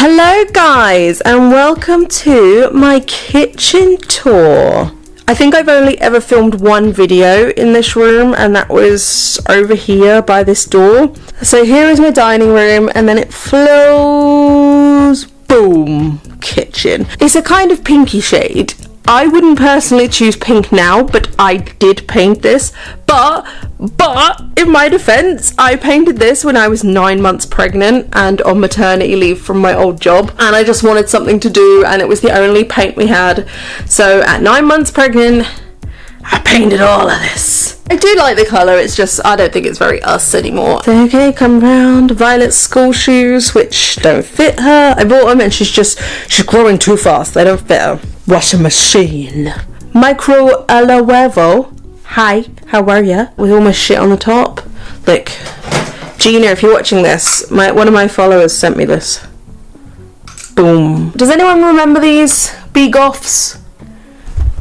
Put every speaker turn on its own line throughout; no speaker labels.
Hello guys, and welcome to my kitchen tour. I think I've only ever filmed one video in this room, and that was over here by this door. So here is my dining room, and then it flows, boom, kitchen. It's a kind of pinky shade. I wouldn't personally choose pink now, but I did paint this. But in my defense, I painted this when I was 9 months pregnant and on maternity leave from my old job, and I just wanted something to do, and it was the only paint we had. So at 9 months pregnant, I painted all of this. I do like the colour, it's just I don't think it's very us anymore. So, okay, come round. Violet's school shoes, which don't fit her. I bought them and she's growing too fast. They don't fit her. Washing machine. Micro alla huevo. Hi, how are ya? With all my shit on the top. Look, Gina, if you're watching this, one of my followers sent me this. Boom. Does anyone remember these Goths?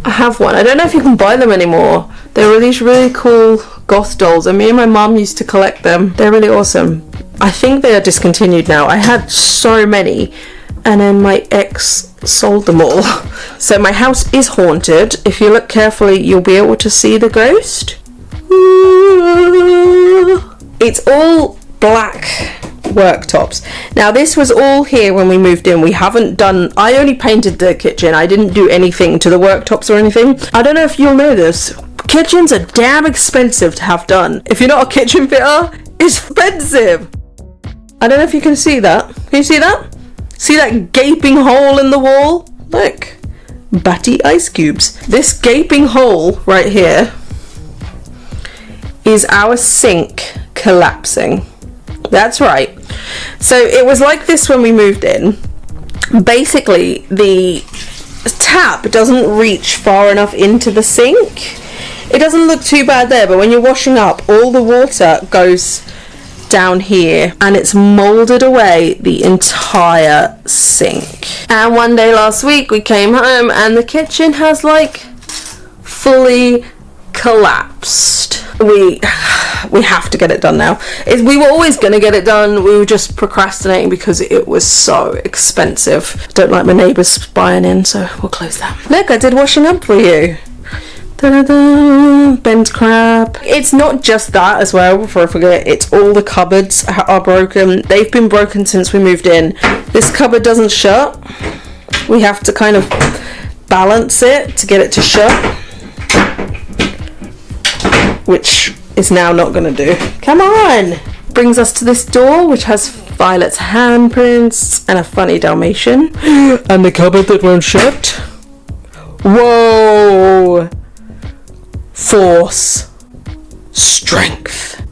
I have one. I don't know if you can buy them anymore. There were these really cool Goth dolls, and me and my mum used to collect them. They're really awesome. I think they are discontinued now. I had so many, and then my ex sold them all. So my house is haunted. If you look carefully, you'll be able to see the ghost. It's all black worktops. Now this was all here when we moved in. I only painted the kitchen. I didn't do anything to the worktops or anything. I don't know if you'll know this. Kitchens are damn expensive to have done. If you're not a kitchen fitter, it's expensive. I don't know if you can see that. Can you see that? See that gaping hole in the wall? Look. Batty ice cubes. This gaping hole right here is our sink collapsing. That's right. So it was like this when we moved in. Basically, the tap doesn't reach far enough into the sink. It doesn't look too bad there, but when you're washing up, all the water goes down here and it's molded away the entire sink. And one day last week we came home and the kitchen has like fully collapsed. We have to get it done now. We were always going to get it done. We were just procrastinating because it was so expensive. Don't like my neighbours spying in, so we'll close that. Look, I did washing up for you. Da-da-da, bent crap. It's not just that as well, before I forget, it's all the cupboards are broken. They've been broken since we moved in. This cupboard doesn't shut. We have to kind of balance it to get it to shut, which is now not going to do. Come on! Brings us to this door, which has Violet's handprints and a funny Dalmatian. And the cupboard that won't shut. Whoa! Force. Strength.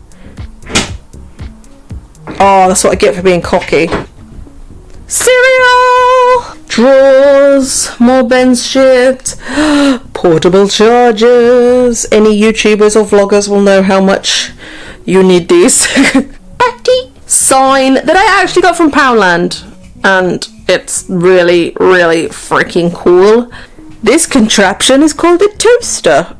Oh, that's what I get for being cocky. Cereal! Drawers. More Ben's shit. Portable chargers. Any YouTubers or vloggers will know how much you need these. Batty sign that I actually got from Poundland, and it's really, really freaking cool. This contraption is called a toaster.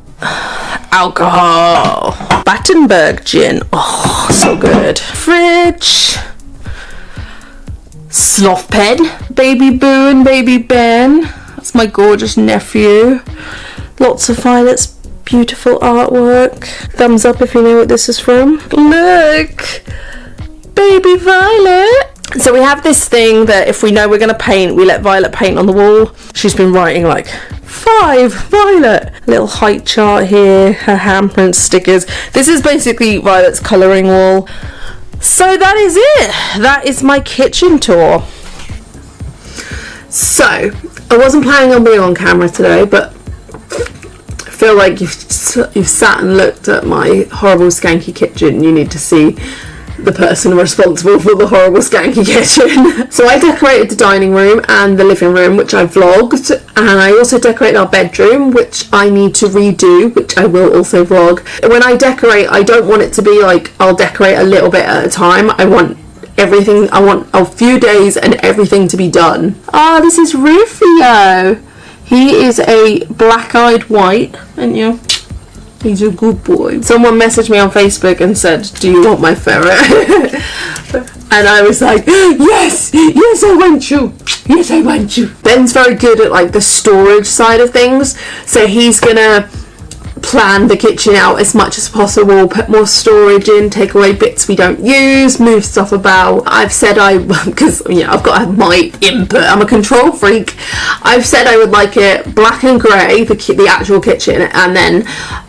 Alcohol. Battenberg gin. Oh, so good. Fridge. Sloth pen. Baby Boo and Baby Ben. That's my gorgeous nephew. Lots of Violet's beautiful artwork. Thumbs up if you know what this is from. Look! Baby Violet! So we have this thing that if we know we're going to paint, we let Violet paint on the wall. She's been writing like 5 Violet. A little height chart here, her handprints, stickers. This is basically Violet's colouring wall. So that is it. That is my kitchen tour. So, I wasn't planning on being on camera today, but I feel like you've sat and looked at my horrible skanky kitchen. You need to see the person responsible for the horrible skanky kitchen. So I decorated the dining room and the living room, which I vlogged, and I also decorated our bedroom, which I need to redo, which I will also vlog. When I decorate, I don't want it to be like I'll decorate a little bit at a time. I want everything, I want a few days and everything to be done. Ah, this is Rufio. He is a black-eyed white, aren't you? He's a good boy. Someone messaged me on Facebook and said, do you want my ferret? And I was like, yes, I want you. Yes, I want you. Ben's very good at like the storage side of things. So he's gonna plan the kitchen out as much as possible, put more storage in, take away bits we don't use, move stuff about. I've said because I've got to have my input, I'm a control freak. I've said I would like it black and grey, the actual kitchen, and then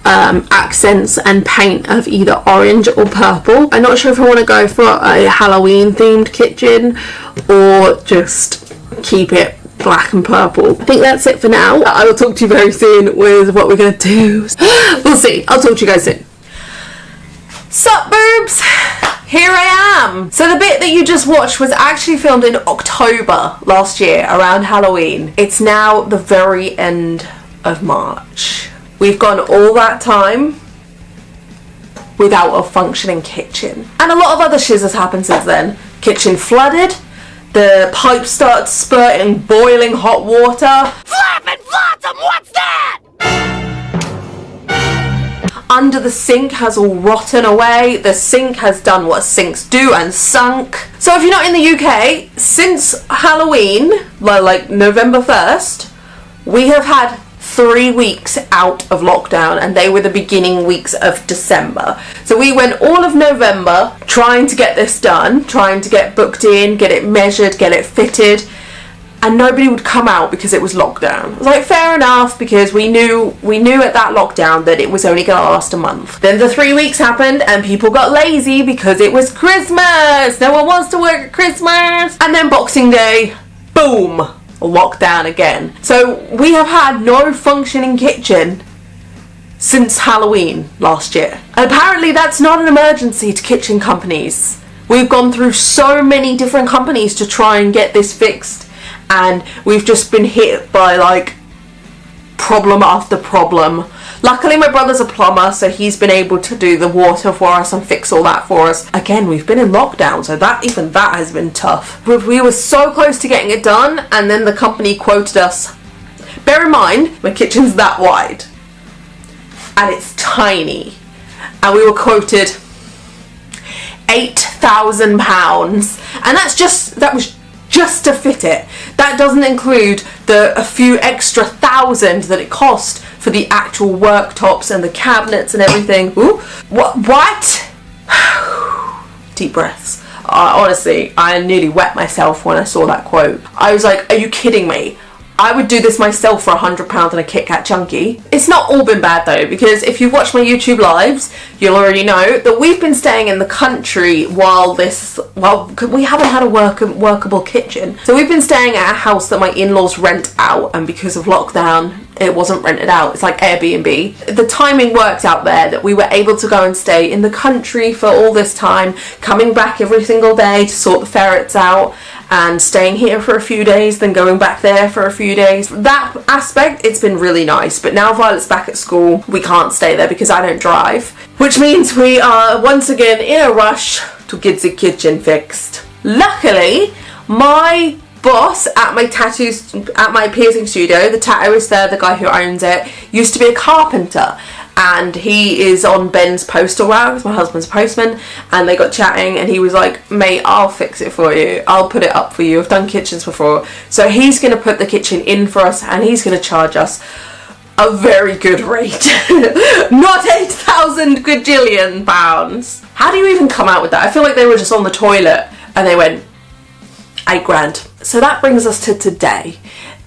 accents and paint of either orange or purple. I'm not sure if I want to go for a Halloween themed kitchen or just keep it black and purple. I think that's it for now. I will talk to you very soon with what we're going to do. We'll see. I'll talk to you guys soon. Sup, boobs? Here I am. So the bit that you just watched was actually filmed in October last year, around Halloween. It's now the very end of March. We've gone all that time without a functioning kitchen. And a lot of other shiz has happened since then. Kitchen flooded. The pipes start spurting boiling hot water.
Flappin' Flotsam, what's that?
Under the sink has all rotten away. The sink has done what sinks do and sunk. So if you're not in the UK, since Halloween, like November 1st, we have had 3 weeks out of lockdown, and they were the beginning weeks of December. So we went all of November trying to get this done, trying to get booked in, get it measured, get it fitted, and nobody would come out because it was lockdown. It was like, fair enough, because we knew at that lockdown that it was only going to last a month. Then the 3 weeks happened and people got lazy because it was Christmas. No one wants to work at Christmas. And then Boxing Day, boom, lockdown again. So we have had no functioning kitchen since Halloween last year. Apparently that's not an emergency to kitchen companies. We've gone through so many different companies to try and get this fixed, and we've just been hit by like problem after problem. Luckily my brother's a plumber, so he's been able to do the water for us and fix all that for us. Again, we've been in lockdown, so that has been tough. We were so close to getting it done, and then the company quoted us. Bear in mind, my kitchen's that wide and it's tiny, and we were quoted £8,000, and that was just to fit it. That doesn't include a few extra thousand that it cost for the actual worktops and the cabinets and everything. Ooh, what? Deep breaths. Honestly, I nearly wet myself when I saw that quote. I was like, are you kidding me? I would do this myself for £100 and a Kit Kat Chunky. It's not all been bad though, because if you've watched my YouTube lives, you'll already know that we've been staying in the country while we haven't had a workable kitchen. So we've been staying at a house that my in-laws rent out, and because of lockdown, it wasn't rented out. It's like Airbnb. The timing worked out there that we were able to go and stay in the country for all this time, coming back every single day to sort the ferrets out, and staying here for a few days, then going back there for a few days. That aspect, it's been really nice. But now Violet's back at school, we can't stay there because I don't drive, which means we are once again in a rush to get the kitchen fixed. Luckily, my boss at my piercing studio, the tattooist there, the guy who owns it, used to be a carpenter, and he is on Ben's postal route. My husband's a postman, and they got chatting, and he was like, mate, I'll fix it for you, I'll put it up for you, I've done kitchens before. So he's going to put the kitchen in for us, and he's going to charge us a very good rate. Not 8,000 gajillion pounds. How do you even come out with that? I feel like they were just on the toilet and they went, 8 grand. So that brings us to today.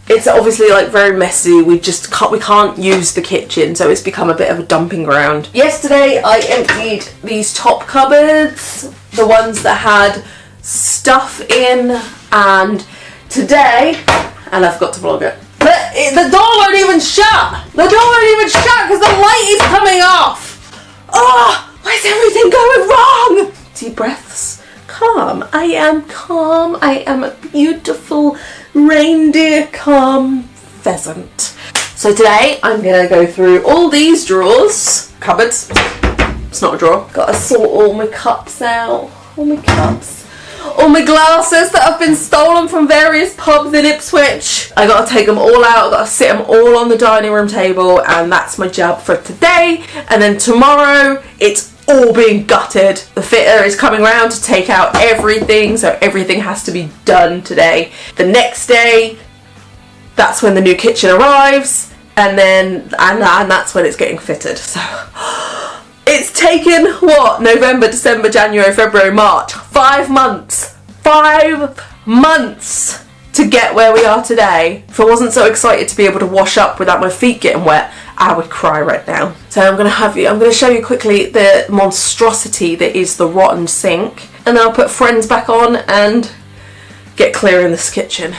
It's obviously like very messy. We can't use the kitchen, so it's become a bit of a dumping ground. Yesterday I emptied these top cupboards, the ones that had stuff in, and today, and I forgot to vlog it, the door won't even shut. The door won't even shut because the light is coming off. Oh, why is everything going wrong? Deep breaths. Calm. I am calm. I am a beautiful reindeer calm pheasant. So today I'm gonna go through all these drawers, cupboards. It's not a drawer. Gotta sort all my cups out. All my cups. All my glasses that have been stolen from various pubs in Ipswich. I gotta take them all out. I gotta sit them all on the dining room table, and that's my job for today. And then tomorrow it's all being gutted. The fitter is coming around to take out everything, so everything has to be done today. The next day, that's when the new kitchen arrives, and that's when it's getting fitted. So it's taken what? November, December, January, February, March. 5 months. 5 months to get where we are today. If I wasn't so excited to be able to wash up without my feet getting wet, I would cry right now. So I'm going to show you quickly the monstrosity that is the rotten sink, and then I'll put Friends back on and get clear in this kitchen.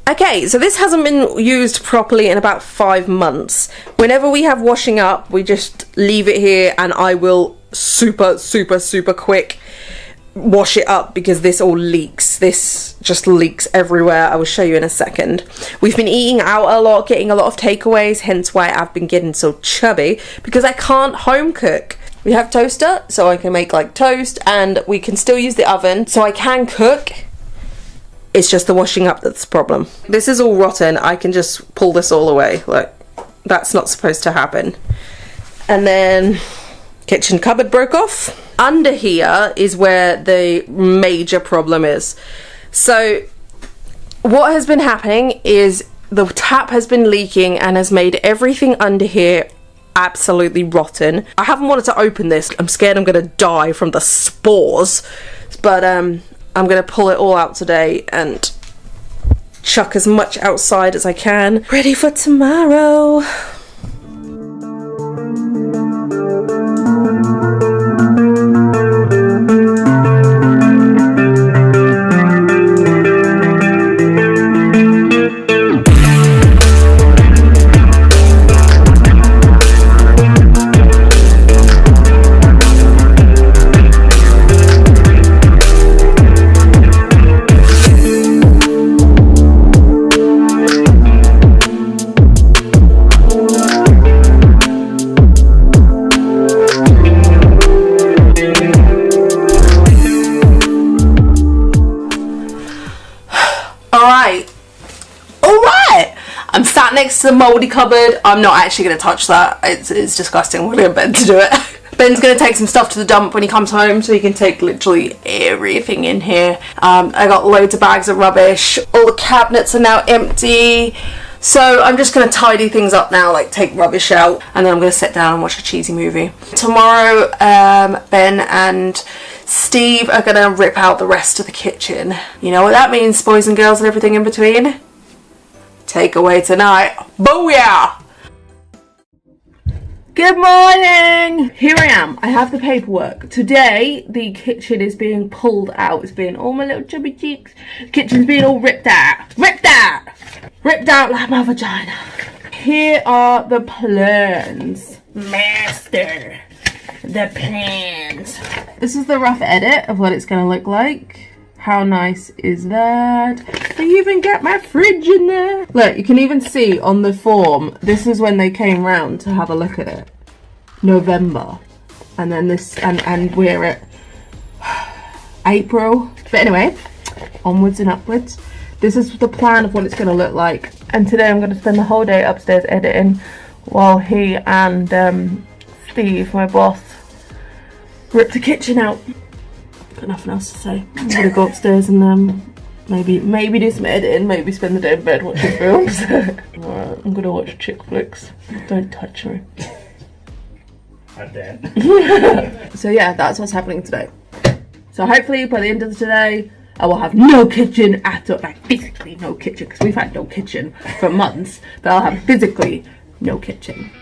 Okay, so this hasn't been used properly in about 5 months. Whenever we have washing up, we just leave it here, and I will super quick wash it up because this all leaks. This just leaks everywhere. I will show you in a second. We've been eating out a lot, getting a lot of takeaways, hence why I've been getting so chubby, because I can't home cook. We have toaster, so I can make like toast, and we can still use the oven, so I can cook. It's just the washing up that's the problem. This is all rotten. I can just pull this all away. Like, that's not supposed to happen. And then kitchen cupboard broke off. Under here is where the major problem is. So what has been happening is the tap has been leaking and has made everything under here absolutely rotten. I haven't wanted to open this. I'm scared I'm gonna die from the spores, but I'm gonna pull it all out today and chuck as much outside as I can, ready for tomorrow. I'm sat next to the mouldy cupboard. I'm not actually going to touch that. It's disgusting. We're going to Ben to do it. Ben's going to take some stuff to the dump when he comes home, so he can take literally everything in here. I got loads of bags of rubbish. All the cabinets are now empty. So I'm just going to tidy things up now, like take rubbish out, and then I'm going to sit down and watch a cheesy movie. Tomorrow, Ben and Steve are going to rip out the rest of the kitchen. You know what that means, boys and girls and everything in between? Takeaway tonight. Booyah! Good morning! Here I am. I have the paperwork. Today, the kitchen is being pulled out. It's being all my little chubby cheeks. The kitchen's being all ripped out. Ripped out! Ripped out like my vagina. Here are the plans. Master. The plans. This is the rough edit of what it's going to look like. How nice is that? They even got my fridge in there. Look, you can even see on the form, this is when they came round to have a look at it. November. And then this, and we're at April. But anyway, onwards and upwards. This is the plan of what it's going to look like. And today I'm going to spend the whole day upstairs editing while he and Steve, my boss, rip the kitchen out. Got nothing else to say. I'm gonna go upstairs and maybe do some editing, maybe spend the day in bed watching films. Alright, I'm gonna watch chick flicks. Don't touch me.
I'm dead.
So yeah, that's what's happening today. So hopefully by the end of today, I will have no kitchen at all. Like physically no kitchen, because we've had no kitchen for months. But I'll have physically no kitchen.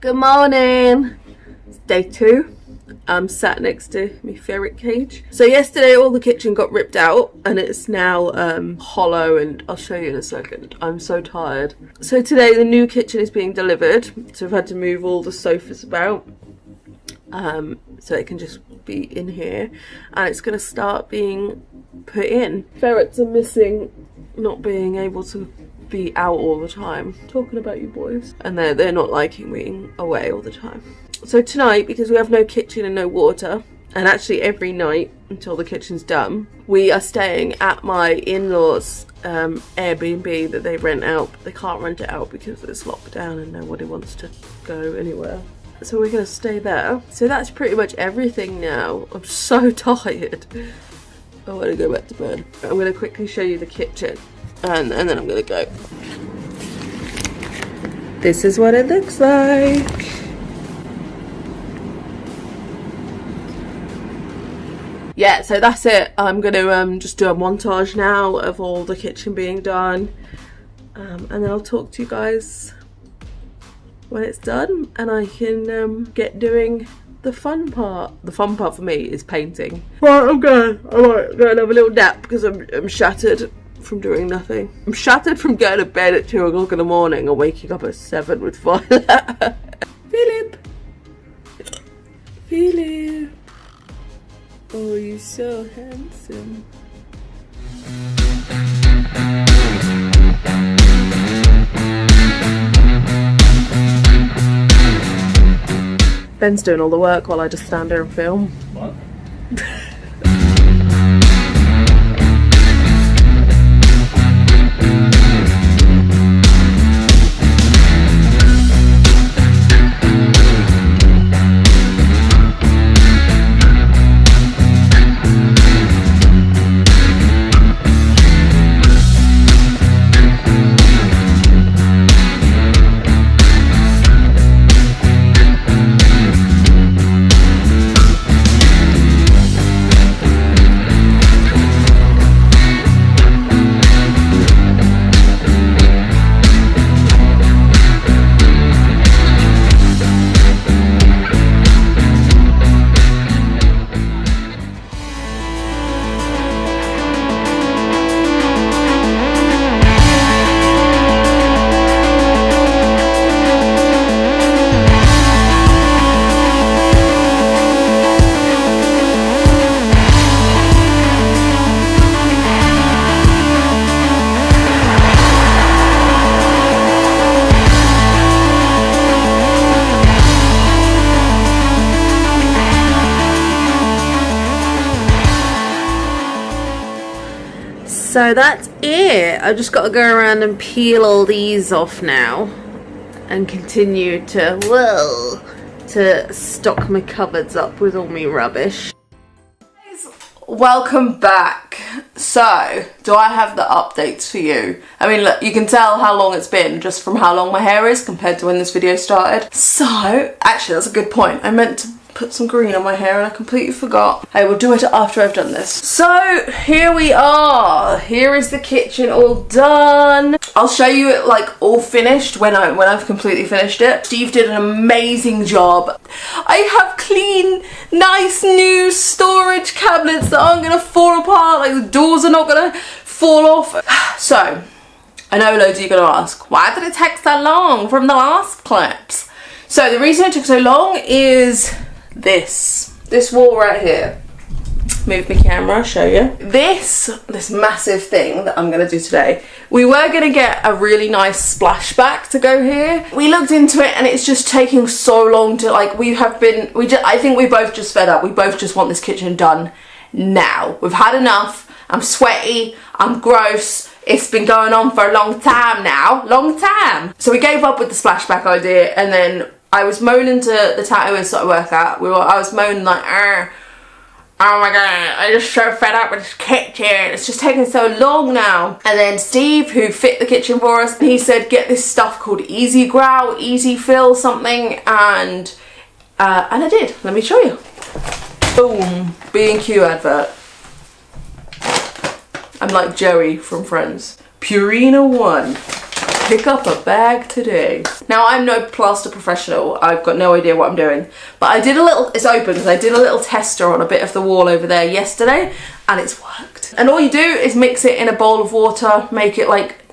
Good morning. It's day 2 I'm sat next to my ferret cage. So yesterday all the kitchen got ripped out and it's now hollow, and I'll show you in a second. I'm so tired. So today the new kitchen is being delivered, so I've had to move all the sofas about so it can just be in here, and it's going to start being put in. Ferrets are missing not being able to be out all the time. Talking about you boys. And they're not liking being away all the time. So tonight, because we have no kitchen and no water, and actually every night until the kitchen's done, we are staying at my in-laws' Airbnb that they rent out. But they can't rent it out because it's locked down and nobody wants to go anywhere. So we're going to stay there. So that's pretty much everything now. I'm so tired. I want to go back to bed. I'm going to quickly show you the kitchen. And then I'm gonna go. This is what it looks like. Yeah, so that's it. I'm gonna just do a montage now of all the kitchen being done, and then I'll talk to you guys when it's done, and I can get doing the fun part. The fun part for me is painting. Right, I might go and have a little nap because I'm shattered from doing nothing. I'm shattered from going to bed at 2 o'clock in the morning and waking up at 7 with Violet. Philip. Oh, you're so handsome. Ben's doing all the work while I just stand there and film.
What?
So that's it. I've just got to go around and peel all these off now and continue to stock my cupboards up with all my rubbish. Welcome back. So, do I have the updates for you? I mean, look, you can tell how long it's been just from how long my hair is compared to when this video started. So, actually, that's a good point. I meant to put some green on my hair and I completely forgot. I will do it after I've done this. So, here we are. Here is the kitchen all done. I'll show you it like all finished when I've completely finished it. Steve did an amazing job. I have clean, nice new storage cabinets that aren't gonna fall apart. Like the doors are not gonna fall off. So, I know loads of you are gonna ask, why did it take so long from the last clips? So the reason it took so long is this wall right here. Move my camera, show you. This massive thing that I'm gonna do today. We were gonna get a really nice splashback to go here. We looked into it and it's just taking so long to, like, I think we both just fed up. We both just want this kitchen done now. We've had enough. I'm sweaty, I'm gross. It's been going on for a long time now, long time. So we gave up with the splashback idea, and then I was moaning to the tattooist that I work at. I was moaning like, oh my god, I'm just so fed up with this kitchen. It's just taking so long now. And then Steve, who fit the kitchen for us, he said get this stuff called Easy Grout, Easy Fill something, and I did. Let me show you. Boom, B&Q advert. I'm like Joey from Friends. Purina 1. pick up a bag today. Now, I'm no plaster professional. I've got no idea what I'm doing. But I did a little, it's open because I did a little tester on a bit of the wall over there yesterday and it's worked. And all you do is mix it in a bowl of water, make it like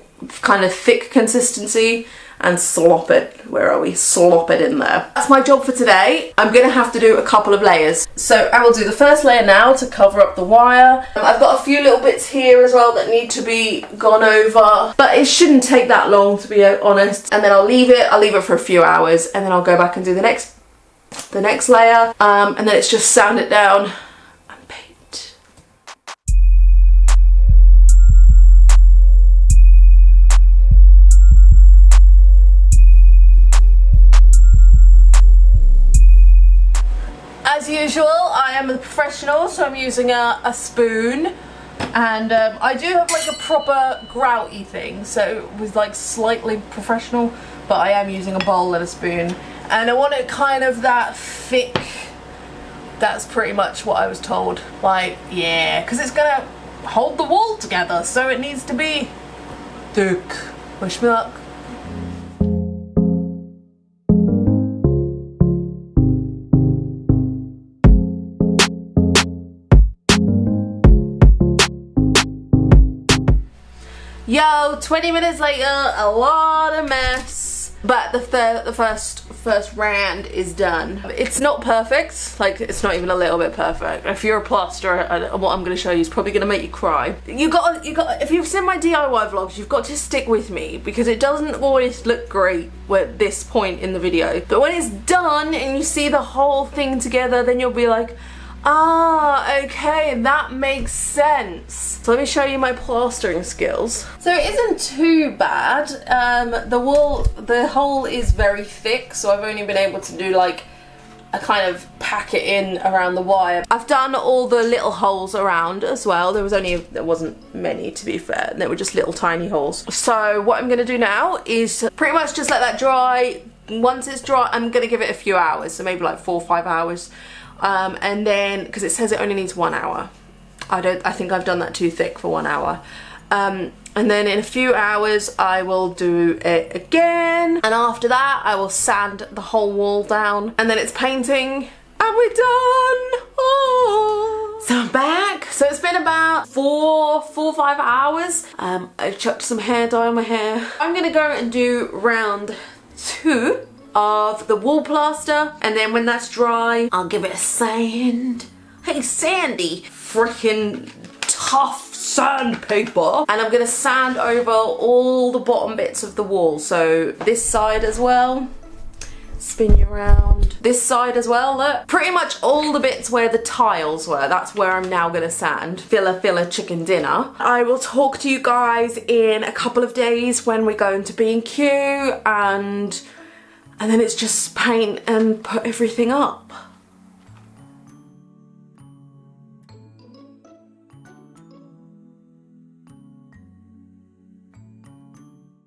kind of thick consistency and slop it. Where are we? Slop it in there. That's my job for today. I'm gonna have to do a couple of layers. So I will do the first layer now to cover up the wire. I've got a few little bits here as well that need to be gone over, but it shouldn't take that long, to be honest. And then I'll leave it for a few hours and then I'll go back and do the next layer. And then it's just sand it down and paint. As usual, I am a professional, so I'm using a spoon, and I do have like a proper grouty thing, so it was like slightly professional, but I am using a bowl and a spoon, and I want it kind of that thick. That's pretty much what I was told. Like, yeah, because it's gonna hold the wall together, so it needs to be thick. Wish me luck. Yo, 20 minutes later, a lot of mess. But the first round is done. It's not perfect, like it's not even a little bit perfect. If you're a plasterer, what I'm gonna show you is probably gonna make you cry. You got, if you've seen my DIY vlogs, you've got to stick with me because it doesn't always look great at this point in the video. But when it's done and you see the whole thing together, then you'll be like, ah, okay, that makes sense. So let me show you my plastering skills. So it isn't too bad. The hole is very thick, so I've only been able to do like a kind of pack it in around the wire. I've done all the little holes around as well. There wasn't many, to be fair. They were just little tiny holes. So what I'm gonna do now is pretty much just let that dry. Once it's dry, I'm gonna give it a few hours, so maybe like 4 or 5 hours. And then, because it says it only needs 1 hour. I think I've done that too thick for 1 hour. And then in a few hours I will do it again. And after that I will sand the whole wall down. And then it's painting and we're done. Oh. So I'm back. So it's been about 4 or 5 hours. I've chucked some hair dye on my hair. I'm gonna go and do round 2 of the wall plaster, and then when that's dry I'll give it a sand. Hey Sandy, freaking tough sandpaper, and I'm gonna sand over all the bottom bits of the wall, so this side as well, spin you around, this side as well, look, pretty much all the bits where the tiles were, that's where I'm now gonna sand. Filler chicken dinner. I will talk to you guys in a couple of days when we're going to B&Q, and then it's just paint and put everything up.